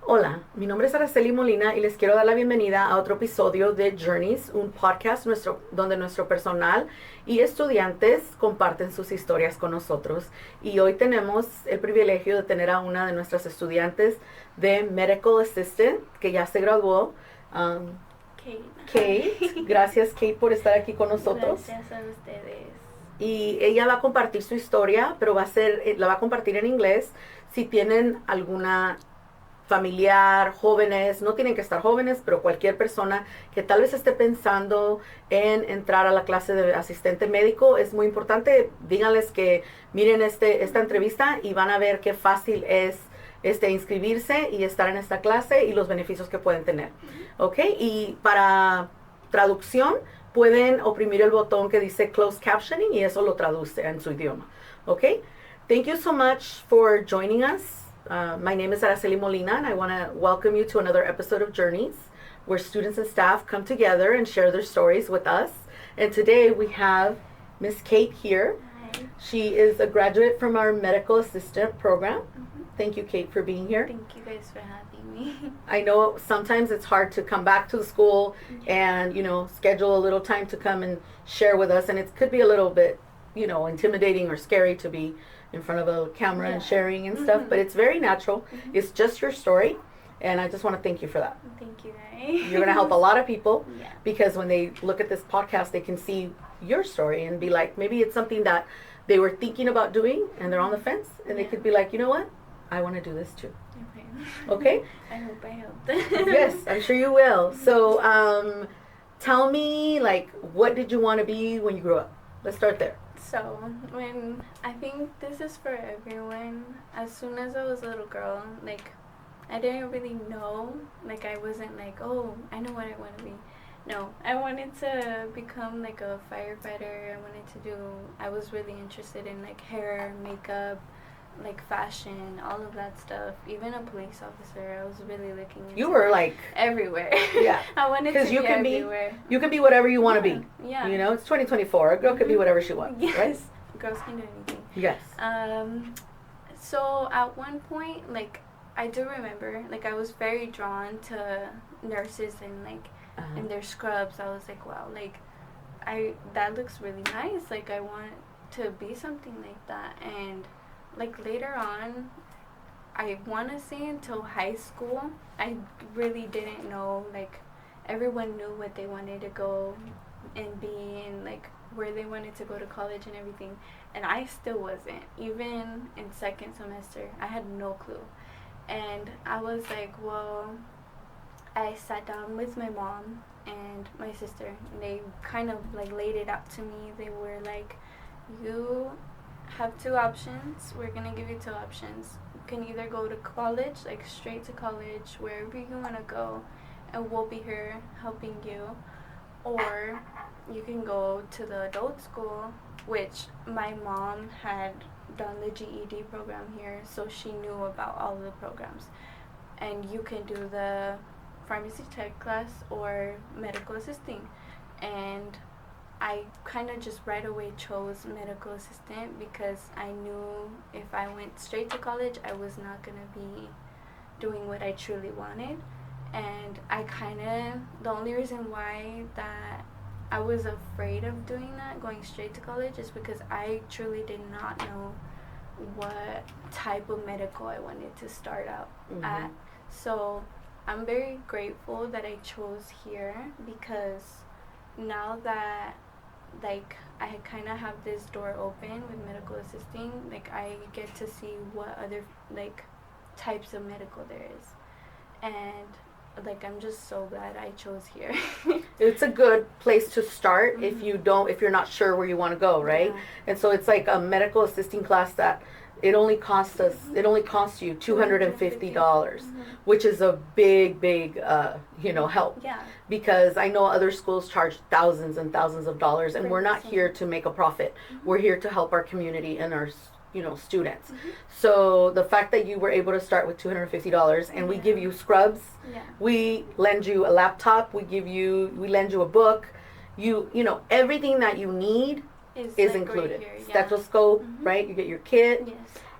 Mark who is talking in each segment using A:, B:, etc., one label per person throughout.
A: Hola, mi nombre es Araceli Molina y les quiero dar la bienvenida a otro episodio de Journeys, un podcast donde nuestro personal y estudiantes comparten sus historias con nosotros. Y hoy tenemos el privilegio de tener a una de nuestras estudiantes de Medical Assistant que ya se graduó. Kate, gracias Kate por estar aquí con nosotros.
B: Gracias a ustedes.
A: Y ella va a compartir su historia, pero la va a compartir en inglés. Si tienen alguna familiar, jóvenes, no tienen que estar jóvenes, pero cualquier persona que tal vez esté pensando en entrar a la clase de asistente médico, es muy importante, díganles que miren esta entrevista y van a ver qué fácil es inscribirse y estar en esta clase y los beneficios que pueden tener. ¿Ok? Y para traducción, pueden oprimir el botón que dice closed captioning y eso lo traduce en su idioma. ¿Ok? Thank you so much for joining us. My name is Araceli Molina, and I want to welcome you to another episode of Journeys, where students and staff come together and share their stories with us. And today we have Miss Kate here.
B: Hi.
A: She is a graduate from our medical assistant program. Thank you, Kate, for being here.
B: Thank you guys for having me.
A: I know sometimes it's hard to come back to the school and, schedule a little time to come and share with us, and it could be a little bit, intimidating or scary to be in front of a camera and sharing and stuff, but it's very natural. It's just your story, and I just want to thank you for that.
B: Thank you guys.
A: You're going to help a lot of people
B: Yeah.
A: because when they look at this podcast, they can see your story and be like, maybe it's something that they were thinking about doing and they're on the fence, and they could be like, you know what? I want to do this too. Okay?
B: I hope I helped.
A: Yes, I'm sure you will. So, tell me, what did you want to be when you grew up? Let's start there.
B: So, I think this is for everyone. As soon as I was a little girl, I didn't really know. I wasn't oh, I know what I want to be. No, I wanted to become a firefighter. I was really interested in hair, makeup, fashion, all of that stuff. Even a police officer, I was really looking into.
A: You were
B: everywhere.
A: Yeah.
B: I wanted to be everywhere.
A: You can be whatever you want to be.
B: Yeah.
A: It's 2024. A girl can be whatever she wants.
B: Yes.
A: Right?
B: Girls can do anything.
A: Yes.
B: So at one point, I do remember, I was very drawn to nurses and in their scrubs. I was wow, that looks really nice. I want to be something like that. And later on, I want to say until high school, I really didn't know, everyone knew what they wanted to go and be and where they wanted to go to college and everything, and I still wasn't. Even in second semester, I had no clue. And I was well, I sat down with my mom and my sister, and they kind of laid it out to me. They were you have two options. We're gonna give you two options. You can either go to college, straight to college, wherever you wanna go, and we'll be here helping you, or you can go to the adult school, which my mom had done the GED program here, so she knew about all of the programs. And you can do the pharmacy tech class or medical assisting. And I kind of just right away chose medical assistant because I knew if I went straight to college, I was not going to be doing what I truly wanted. And the only reason why that I was afraid of doing that, going straight to college, is because I truly did not know what type of medical I wanted to start out at. So I'm very grateful that I chose here, because now that I kind of have this door open with medical assisting, I get to see what other types of medical there is. And I'm just so glad I chose here.
A: It's a good place to start if you're not sure where you want to go, right?
B: Yeah.
A: And so it's a medical assisting class that it only costs you $250, which is a big help.
B: Yeah.
A: Because I know other schools charge thousands and thousands of dollars, and we're not here to make a profit. We're here to help our community and our students. So the fact that you were able to start with $250, and we give you scrubs, we lend you a laptop, we lend you a book, everything that you need is included.
B: Right here,
A: Stethoscope, right? You get your kit.
B: Yes.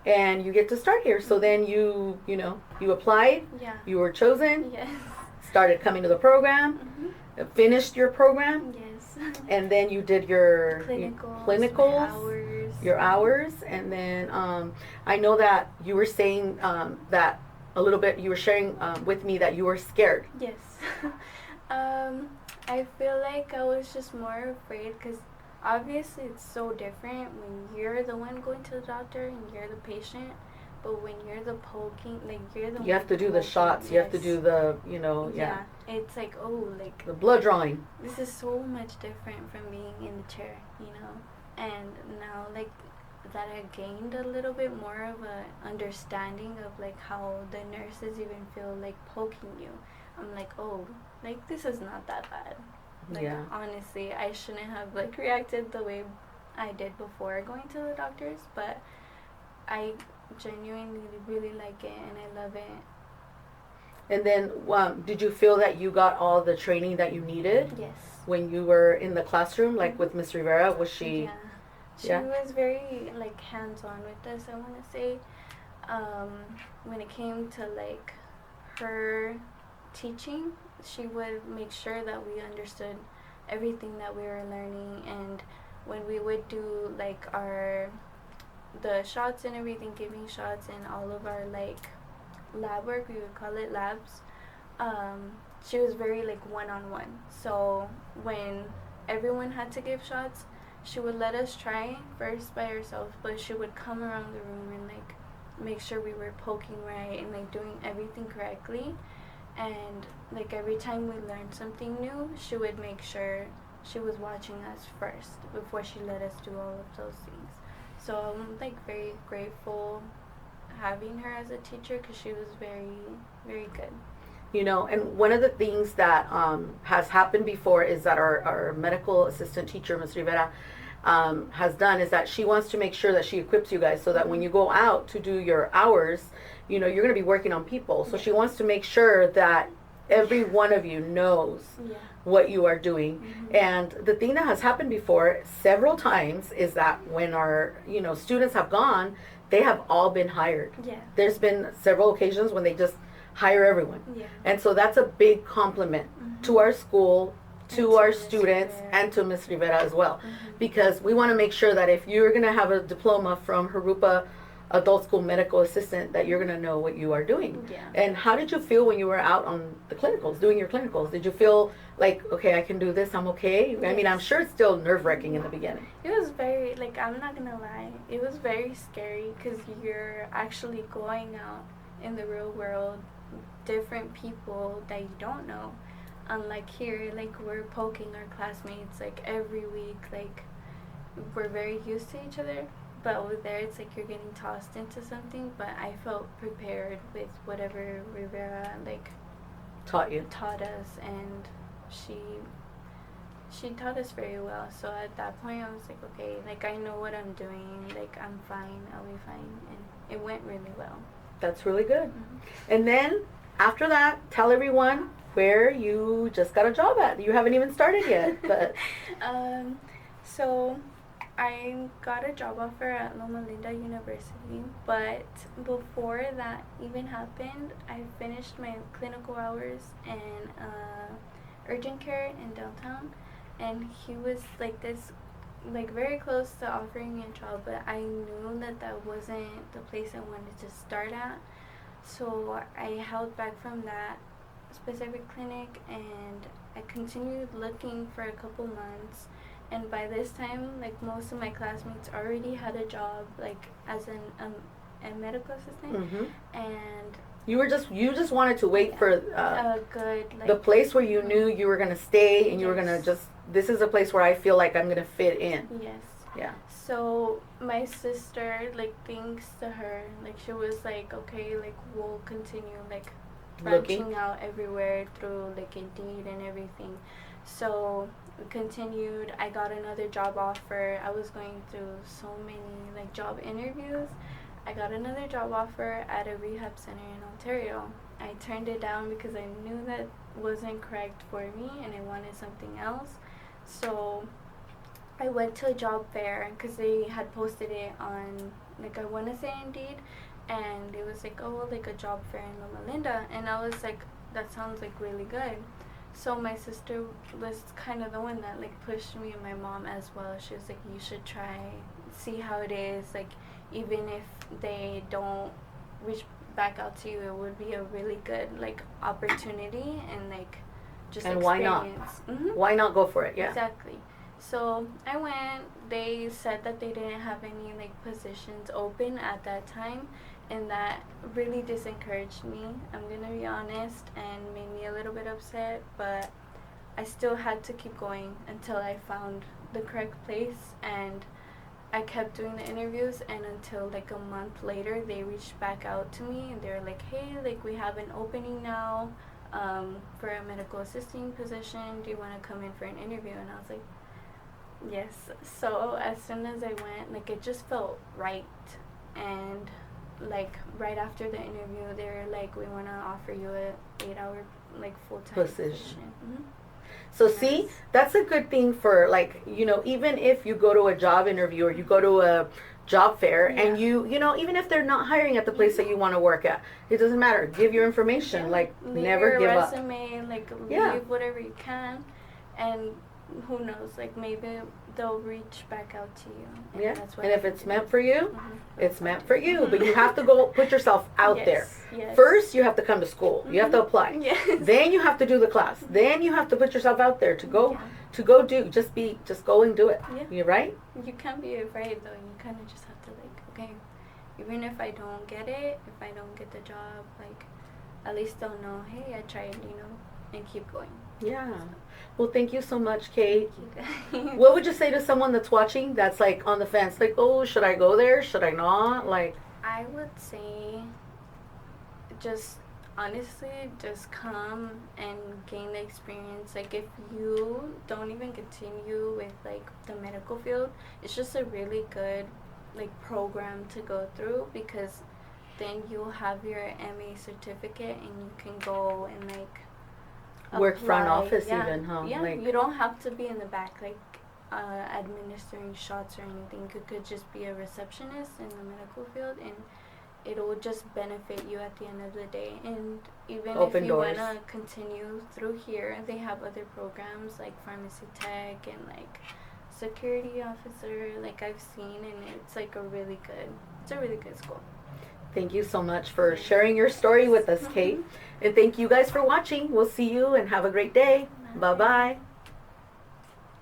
A: and you get to start here. So then you applied,
B: Yeah.
A: you were chosen,
B: Yes.
A: started coming to the program, finished your program,
B: Yes.
A: and then you did your
B: clinicals,
A: your hours, and then I know that you were saying that a little bit. You were sharing with me that you were scared.
B: Yes. I feel like I was just more afraid because obviously it's so different when you're the one going to the doctor and you're the patient. But when you're the poking, like you're the
A: You have to do the shots.
B: yes.
A: You have to do the,
B: Yeah. It's like, oh, like
A: the blood drawing.
B: this is so much different from being in the chair, And now, like, that I gained a little bit more of a understanding of like how the nurses even feel like poking you. I'm like, oh, like this is not that bad. Like, honestly, I shouldn't have like reacted the way I did before going to the doctors, but I genuinely really like it and I love it.
A: And then, did you feel that you got all the training that you needed?
B: Yes.
A: When you were in the classroom, like with Miss Rivera, was she?
B: Yeah. She was very like hands-on with us, I want to say. When it came to like her teaching, she would make sure that we understood everything that we were learning, and when we would do like the shots and everything, giving shots and all of our like lab work, we would call it labs, she was very like one-on-one. So when everyone had to give shots, she would let us try first by ourselves, but she would come around the room and like make sure we were poking right and like doing everything correctly. And like every time we learned something new, she would make sure she was watching us first before she let us do all of those things. So I'm like very grateful having her as a teacher because she was very, very good.
A: And one of the things that has happened before is that our medical assistant teacher, Ms. Rivera, has done is that she wants to make sure that she equips you guys so that when you go out to do your hours, you're going to be working on people. So she wants to make sure that every one of you knows what you are doing. And the thing that has happened before several times is that when our students have gone, they have all been hired. There's been several occasions when they just hire everyone. And so that's a big compliment to our school, to our students, and to Ms. Rivera as well. Because we want to make sure that if you're going to have a diploma from Harupa Adult School Medical Assistant, that you're going to know what you are doing. And how did you feel when you were out on the clinicals, doing your clinicals? Did you feel like, okay, I can do this, I'm okay? I mean, I'm sure it's still nerve-wracking in the beginning.
B: It was very, like, I'm not going to lie, it was very scary because you're actually going out in the real world, different people that you don't know. Unlike here, like, we're poking our classmates, like, every week, like, we're very used to each other. But over there, it's like you're getting tossed into something. But I felt prepared with whatever Rivera, like, taught us, and she taught us very well. So at that point, I was like, okay, like, I know what I'm doing. Like, I'm fine. I'll be fine. And it went really well.
A: That's really good. And then, after that, tell everyone where you just got a job at. You haven't even started yet. But
B: so I got a job offer at Loma Linda University, but before that even happened, I finished my clinical hours in urgent care in downtown, and he was like this, like very close to offering me a job, but I knew that that wasn't the place I wanted to start at, so I held back from that specific clinic, and I continued looking for a couple months. And by this time, like, most of my classmates already had a job, like, as a medical assistant, and
A: you just wanted to wait for
B: a good, like,
A: the place where you knew you were gonna stay, and you were gonna this is a place where I feel like I'm gonna fit in. Yeah.
B: So my sister, like, thanks to her, like, she was like, okay, like, we'll continue, like, branching out everywhere through, like, Indeed and everything. So we continued. I got another job offer. I was going through so many, like, job interviews. I got another job offer at a rehab center in Ontario. I turned it down because I knew that wasn't correct for me and I wanted something else. So I went to a job fair because they had posted it on like I want to say Indeed, and it was like, oh, like a job fair in Loma Linda, and I was like, that sounds like really good. So my sister was kind of the one that like pushed me, and my mom as well. She was like, you should try, see how it is. Like even if they don't reach back out to you, it would be a really good like opportunity and like just
A: and
B: experience.
A: Why not go for it? Yeah.
B: Exactly. So I went. They said that they didn't have any like positions open at that time, and that really disencouraged me. I'm gonna be honest, and made me a little bit upset. But I still had to keep going until I found the correct place, and I kept doing the interviews. And until like a month later, they reached back out to me, and they're like, "Hey, like we have an opening now for a medical assisting position. Do you want to come in for an interview?" And I was like, yes. So as soon as I went, like it just felt right. And like right after the interview, they were like, we want to offer you a 8-hour like full-time position.
A: So yes. See, that's a good thing for like, you know, even if you go to a job interview or you go to a job fair and you know, even if they're not hiring at the place that you want to work at, it doesn't matter. Give your information, like
B: leave
A: never
B: your
A: give
B: resume, up. Like leave whatever you can, and who knows, like maybe they'll reach back out to you. And that's what
A: and if it's meant for you, it's meant for you. But you have to go put yourself out there. Yes. First, you have to come to school. You have to apply. Yes. Then you have to do the class. Then you have to put yourself out there to go do. Just go and do it. Yeah. You're right. You
B: can't be afraid though. You kind of just have to like, okay, even if I don't get it, if I don't get the job, like at least they'll know, hey, I tried, you know, and keep going.
A: Yeah. Well, thank you so much, Kate. What would you say to someone that's watching that's like on the fence, like, oh, should I go there? Should I not? Like,
B: I would say just honestly, just come and gain the experience. Like if you don't even continue with like the medical field, it's just a really good like program to go through, because then you'll have your MA certificate and you can go and like
A: work front office even, huh?
B: Yeah, like, you don't have to be in the back like administering shots or anything. You could just be a receptionist in the medical field, and it will just benefit you at the end of the day. And even if you want to continue through here, they have other programs like pharmacy tech and like security officer, like I've seen, and it's like a really good school.
A: Thank you so much for sharing your story with us, Kate. And thank you guys for watching. We'll see you and have a great day. Bye-bye.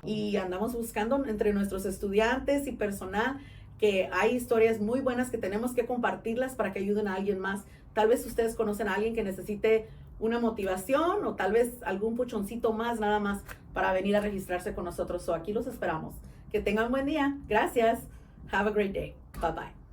A: Y andamos buscando entre nuestros estudiantes y personal que hay historias muy buenas que tenemos que compartirlas para que ayuden a alguien más. Tal vez ustedes conocen a alguien que necesite una motivación o tal vez algún puchoncito más nada más para venir a registrarse con nosotros. So aquí los esperamos. Que tengan buen día. Gracias. Have a great day. Bye-bye.